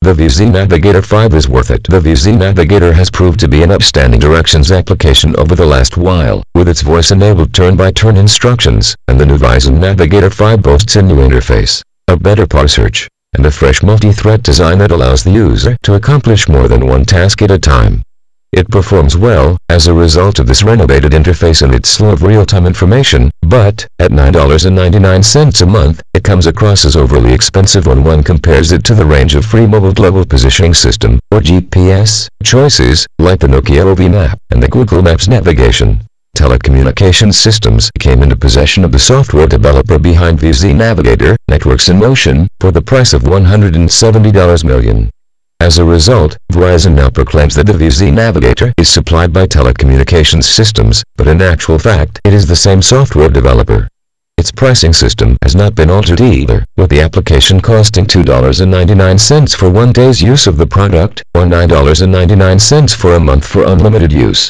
The VZ Navigator 5 is worth it. The VZ Navigator has proved to be an upstanding directions application over the last while, with its voice-enabled turn-by-turn instructions, and the new Verizon Navigator 5 boasts a new interface, a better par search, and a fresh multi-thread design that allows the user to accomplish more than one task at a time. It performs well, as a result of this renovated interface and its slew of real-time information, but, at $9.99 a month, it comes across as overly expensive when one compares it to the range of free mobile global positioning system, or GPS, choices, like the Nokia Ovi Map, and the Google Maps navigation. Telecommunications Systems came into possession of the software developer behind VZ Navigator, Networks in Motion, for the price of $170 million. As a result, Verizon now proclaims that the VZ Navigator is supplied by Telecommunications Systems, but in actual fact it is the same software developer. Its pricing system has not been altered either, with the application costing $2.99 for 1 day's use of the product, or $9.99 for a month for unlimited use.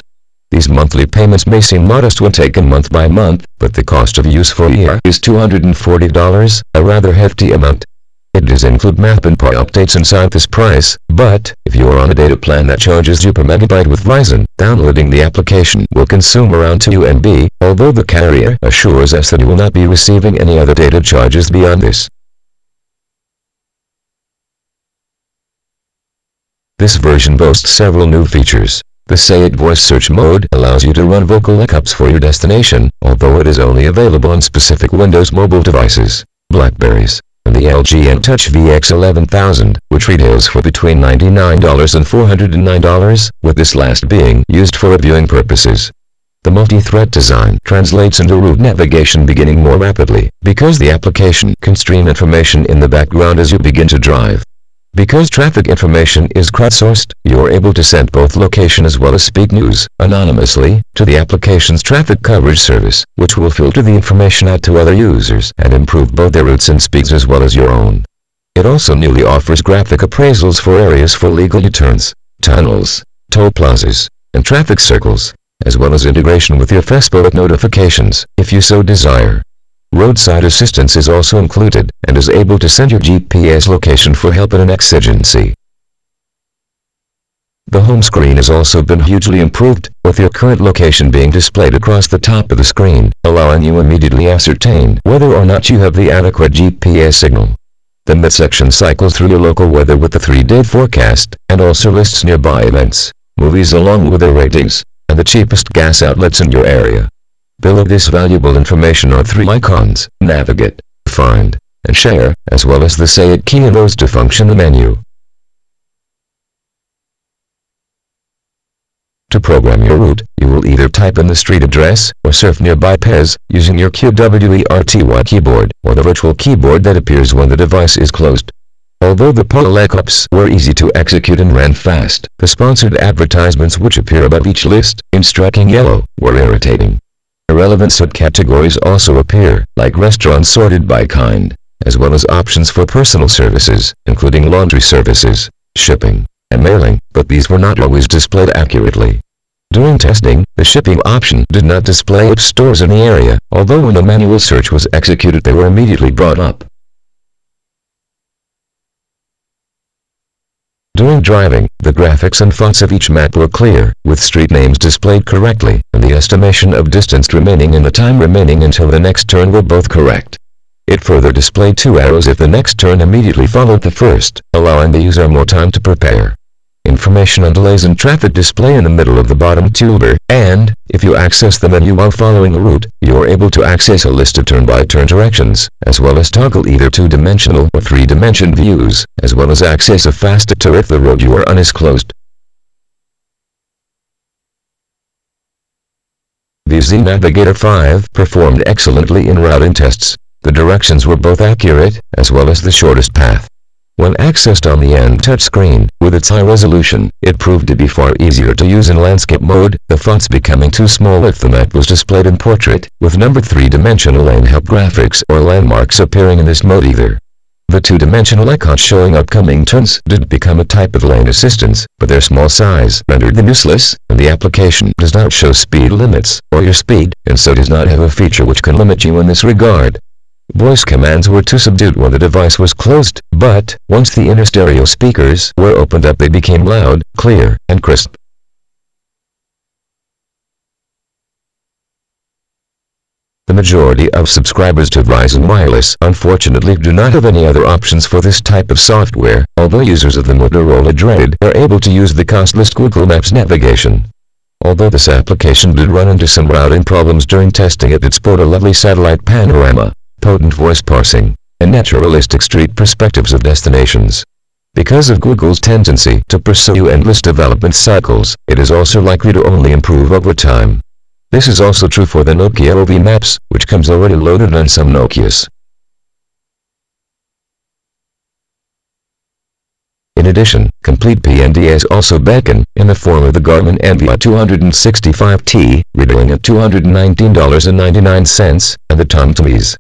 These monthly payments may seem modest when taken month by month, but the cost of use for a year is $240, a rather hefty amount. It does include map and PAR updates inside this price, but, if you are on a data plan that charges you per megabyte with Verizon, downloading the application will consume around 2 MB, although the carrier assures us that you will not be receiving any other data charges beyond this. This version boasts several new features. The Say It voice search mode allows you to run vocal lookups for your destination, although it is only available on specific Windows mobile devices, Blackberries, and the LG N-Touch VX11000, which retails for between $99 and $409, with this last being used for reviewing purposes. The multi-thread design translates into route navigation beginning more rapidly, because the application can stream information in the background as you begin to drive. Because traffic information is crowdsourced, you are able to send both location as well as speak news, anonymously, to the application's traffic coverage service, which will filter the information out to other users and improve both their routes and speeds as well as your own. It also newly offers graphic appraisals for areas for legal U-turns, tunnels, toll plazas, and traffic circles, as well as integration with your Facebook notifications, if you so desire. Roadside assistance is also included, and is able to send your GPS location for help in an exigency. The home screen has also been hugely improved, with your current location being displayed across the top of the screen, allowing you immediately ascertain whether or not you have the adequate GPS signal. The midsection cycles through your local weather with the 3-day forecast, and also lists nearby events, movies along with their ratings, and the cheapest gas outlets in your area. Below this valuable information are 3 icons: Navigate, Find, and Share, as well as the Say It key and those to function the menu. To program your route, you will either type in the street address, or surf nearby paths, using your QWERTY keyboard, or the virtual keyboard that appears when the device is closed. Although the PAR lookups were easy to execute and ran fast, the sponsored advertisements which appear above each list, in striking yellow, were irritating. Irrelevant subcategories also appear, like restaurants sorted by kind, as well as options for personal services, including laundry services, shipping, and mailing, but these were not always displayed accurately. During testing, the shipping option did not display its stores in the area, although when a manual search was executed they were immediately brought up. During driving, the graphics and fonts of each map were clear, with street names displayed correctly, and the estimation of distance remaining and the time remaining until the next turn were both correct. It further displayed 2 arrows if the next turn immediately followed the first, allowing the user more time to prepare. Information on delays and traffic display in the middle of the bottom toolbar, and, if you access the menu while following a route, you are able to access a list of turn-by-turn directions, as well as toggle either 2-dimensional or 3-dimension views, as well as access a fast detour if the road you are on is closed. VZ Navigator 5 performed excellently in routing tests. The directions were both accurate, as well as the shortest path. When accessed on the N-Touch screen, with its high resolution, it proved to be far easier to use in landscape mode, the fonts becoming too small if the map was displayed in portrait, with numbered 3-dimensional lane help graphics or landmarks appearing in this mode either. The 2-dimensional icons showing upcoming turns did become a type of lane assistance, but their small size rendered them useless, and the application does not show speed limits, or your speed, and so does not have a feature which can limit you in this regard. Voice commands were too subdued when the device was closed, but once the inner stereo speakers were opened up they became loud, clear, and crisp. The majority of subscribers to Verizon Wireless unfortunately do not have any other options for this type of software, although users of the Motorola Dreaded are able to use the costless Google Maps navigation. Although this application did run into some routing problems during testing, it did sport a lovely satellite panorama, potent voice parsing, and naturalistic street perspectives of destinations. Because of Google's tendency to pursue endless development cycles, it is also likely to only improve over time. This is also true for the Nokia Ovi Maps, which comes already loaded on some Nokias. In addition, complete PNDs also beckon, in the form of the Garmin Envia 265T, retailing at $219.99, and the TomTomies.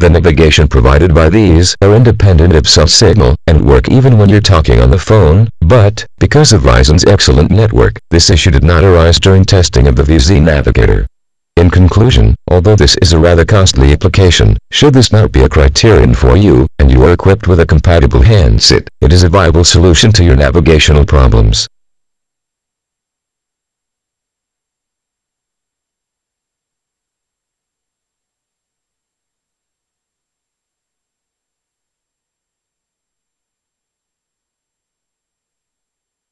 The navigation provided by these are independent of cell signal, and work even when you're talking on the phone, but, because of Verizon's excellent network, this issue did not arise during testing of the VZ Navigator. In conclusion, although this is a rather costly application, should this not be a criterion for you, and you are equipped with a compatible handset, it is a viable solution to your navigational problems.